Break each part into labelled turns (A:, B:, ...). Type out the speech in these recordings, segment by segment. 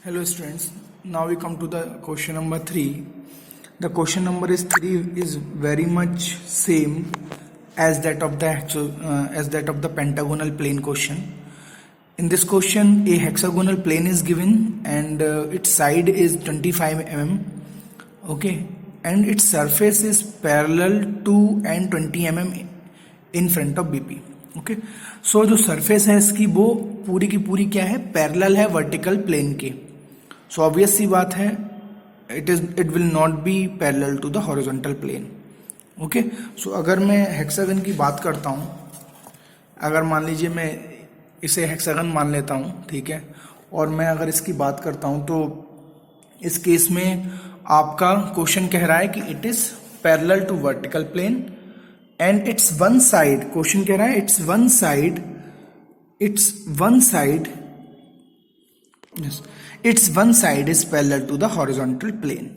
A: Hello students, now we come to the question number 3. The question number is 3 is very much same as that of the pentagonal plane question. In this question a hexagonal plane is given and its side is 25 mm, okay, and its surface is parallel to and 20 mm in front of BP. Okay so जो surface है इसकी वो पूरी की पूरी क्या है, parallel है वर्टिकल प्लेन के. सो ऑब्वियस सी बात है it will not be parallel to the horizontal plane. Okay so अगर मैं हेक्सागन की बात करता हूँ, अगर मान लीजिए मैं इसे हेक्सागन मान लेता हूँ, ठीक है, और मैं अगर इसकी बात करता हूँ तो इस केस में आपका क्वेश्चन कह रहा है कि it is parallel to vertical plane and its one side, question कह रहा है its one side is parallel to the horizontal plane.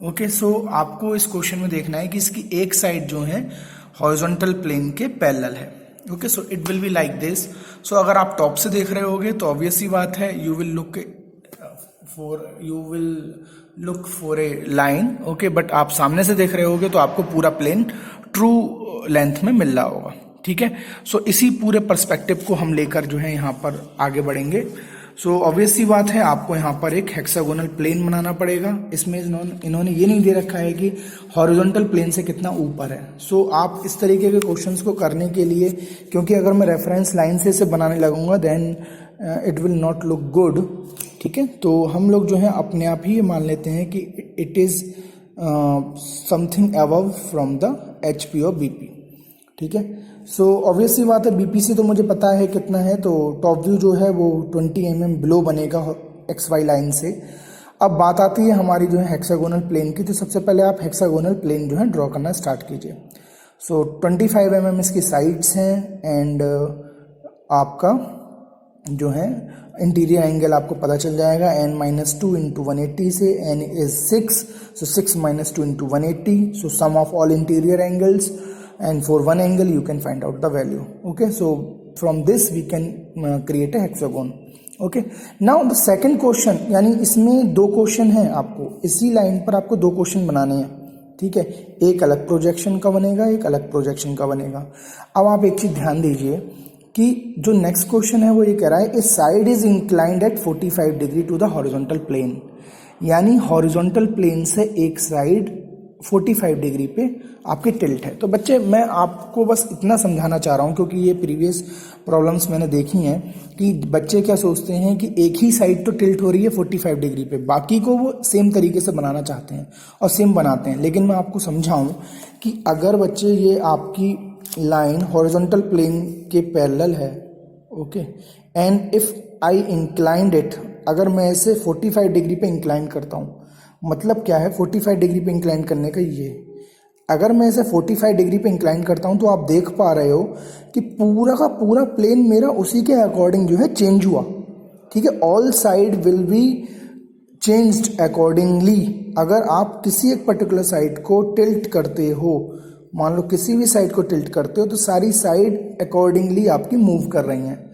A: Okay so आपको इस क्वेश्चन में देखना है कि इसकी एक साइड जो है हॉरिजॉन्टल प्लेन के पैरेलल है. Okay so it will be like this. So अगर आप टॉप से देख रहे होगे तो ऑब्वियस सी बात है you will look for a line. Okay but आप सामने से देख रहे होगे तो आपको पूरा प्लेन ट्रू लेंथ में मिल रहा होगा. ठीक है, सो इसी पूरे पर्सपेक्टिव को हम लेकर जो है यहाँ पर आगे बढ़ेंगे. सो ऑब्वियस सी बात है आपको यहाँ पर एक हेक्सागोनल प्लेन बनाना पड़ेगा. इसमें इन्होंने ये नहीं दे रखा है कि हॉरिजॉन्टल प्लेन से कितना ऊपर है. सो आप इस तरीके के क्वेश्चंस को करने के लिए, क्योंकि अगर मैं रेफरेंस लाइन से इसे बनाने लगूंगा then it will not look good. ठीक है, तो हम लोग जो है अपने आप ही ये मान लेते हैं कि it is something above from the HP और BP. ठीक है, सो ऑब्वियसली बात है BP से तो मुझे पता है कितना है, तो टॉप व्यू जो है वो 20 mm बिलो बनेगा XY लाइन से. अब बात आती है हमारी जो है हेक्सागोनल प्लेन की. तो सबसे पहले आप हेक्सागोनल प्लेन जो है ड्रॉ करना स्टार्ट कीजिए. सो 25 mm इसकी साइड्स हैं एंड आपका जो है इंटीरियर एंगल आपको पता चल जाएगा n-2 इंटू 180 से. n is 6, so 6 - 2 into 180. so sum of all interior angles and for one angle you can find out the value. okay, so from this we can create a hexagon. okay, now the second question, यानी इसमें दो question हैं, आपको इसी line पर आपको दो question बनाने हैं. ठीक है, एक अलग प्रोजेक्शन का बनेगा, एक अलग प्रोजेक्शन का बनेगा. अब आप एक चीज ध्यान दीजिए कि जो नेक्स्ट क्वेश्चन है वो ये कह रहा है A side is inclined at 45 degree to the horizontal plane. यानी हॉरिजॉन्टल प्लेन से एक साइड 45 डिग्री पे आपकी टिल्ट है. तो बच्चे मैं आपको बस इतना समझाना चाह रहा हूँ, क्योंकि ये प्रीवियस प्रॉब्लम्स मैंने देखी हैं कि बच्चे क्या सोचते हैं कि एक ही साइड तो टिल्ट हो रही है 45 डिग्री पे, बाकी को वो सेम तरीके से बनाना चाहते हैं और सेम बनाते हैं. लेकिन मैं आपको समझाऊं कि अगर बच्चे ये आपकी लाइन हॉरिजॉन्टल प्लेन के पैरेलल है, okay, and if I inclined it, अगर मैं इसे 45 डिग्री पे इंक्लाइन करता हूँ, मतलब क्या है 45 डिग्री पे इंक्लाइन करने का ये, अगर मैं इसे 45 डिग्री पे इंक्लाइन करता हूँ तो आप देख पा रहे हो कि पूरा का पूरा प्लेन मेरा उसी के अकॉर्डिंग जो है चेंज हुआ. ठीक है, all side will be changed accordingly. अगर आप किसी एक पर्टिकुलर साइड को टिल्ट करते हो, मान लो किसी भी साइड को टिल्ट करते हो, तो सारी साइड अकॉर्डिंगली आपकी मूव कर रही हैं.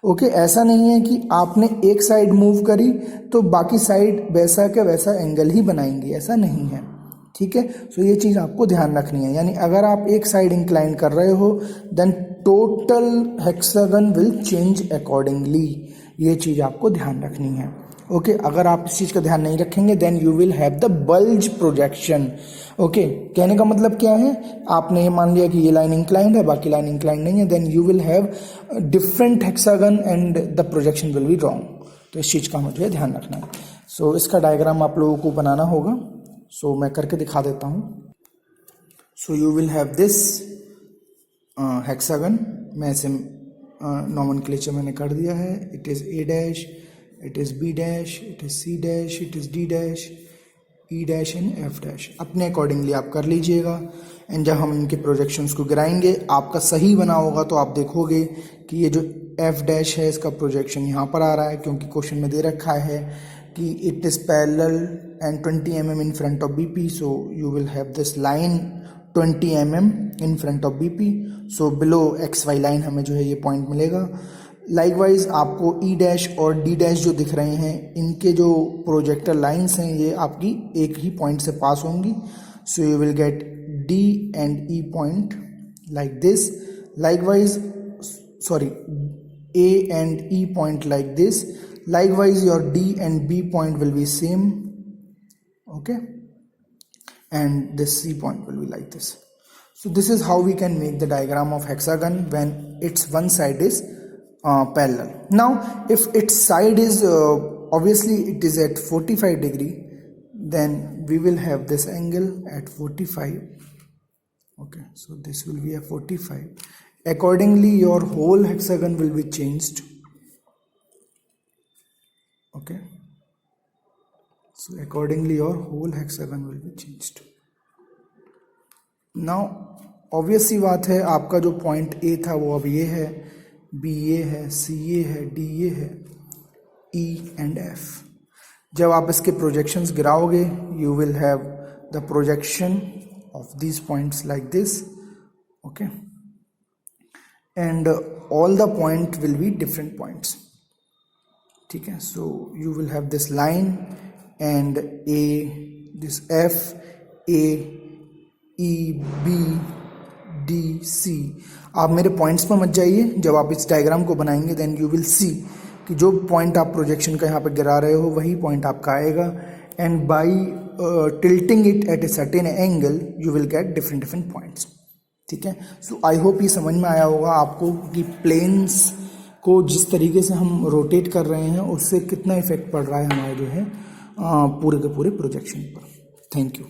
A: ओके, ऐसा नहीं है कि आपने एक साइड मूव करी तो बाकी साइड वैसा के वैसा एंगल ही बनाएंगी, ऐसा नहीं है. ठीक है, सो ये चीज़ आपको ध्यान रखनी है. यानी अगर आप एक साइड इंक्लाइन कर रहे हो then total hexagon will change accordingly. ये चीज़ आपको ध्यान रखनी है. ओके, अगर आप इस चीज़ का ध्यान नहीं रखेंगे then you will have the bulge projection. Okay, कहने का मतलब क्या है, आपने ये मान लिया कि ये लाइन इंक्लाइंड है, बाकी लाइन इंक्लाइंड नहीं है, then you will have different hexagon and the projection will be wrong. तो इस चीज़ का मुझे ध्यान रखना है. सो इसका डायग्राम आप लोगों को बनाना होगा. सो मैं करके दिखा देता हूँ. So you will have this hexagon. मैं इसे नॉमेनक्लेचर मैंने कर दिया है. It is A dash, it is B dash, it is C dash, it is D dash, E dash and F dash. अपने अकॉर्डिंगली आप कर लीजिएगा. एंड जब हम इनके प्रोजेक्शंस को गिराएंगे आपका सही बना होगा तो आप देखोगे कि ये जो F डैश है इसका प्रोजेक्शन यहाँ पर आ रहा है, क्योंकि क्वेश्चन में दे रखा है कि it is parallel and 20 mm in front of BP. So you will have this line 20 mm in front of BP. So below XY line हमें जो है ये पॉइंट मिलेगा. लाइकवाइज आपको ई डैश और डी डैश जो दिख रहे हैं, इनके जो प्रोजेक्टर लाइंस हैं ये आपकी एक ही पॉइंट से पास होंगी. So you will get D and E point like this. Likewise A and E point like this. Likewise your D and B point will be same, okay, and this C point will be like this. So this is how we can make the diagram of hexagon when its one side is parallel. Now if its side is obviously it is at 45 degree, then we will have this angle at 45. Okay, so this will be a 45. Accordingly your whole hexagon will be changed. Okay, so accordingly your whole hexagon will be changed. Now obvious सी बात है, आपका जो point A था वो अब ये है, B ये है, C ये है, D ये है, E and F. जब आप इसके projections गिराओगे, you will have the projection of these points like this. Okay, and all the point will be different points. ठीक है, so you will have this line and A, this F, A, E, B, D, C. आप मेरे points पर मत जाइए, जब आप इस डायग्राम को बनाएंगे then you will see कि जो पॉइंट आप प्रोजेक्शन का यहाँ पे गिरा रहे हो वही पॉइंट आपका आएगा, and by tilting it at a certain angle you will get different points. ठीक है, सो आई होप ये समझ में आया होगा आपको कि प्लेन्स को जिस तरीके से हम रोटेट कर रहे हैं उससे कितना इफेक्ट पड़ रहा है हमारे जो है पूरे के पूरे प्रोजेक्शन पर. Thank you.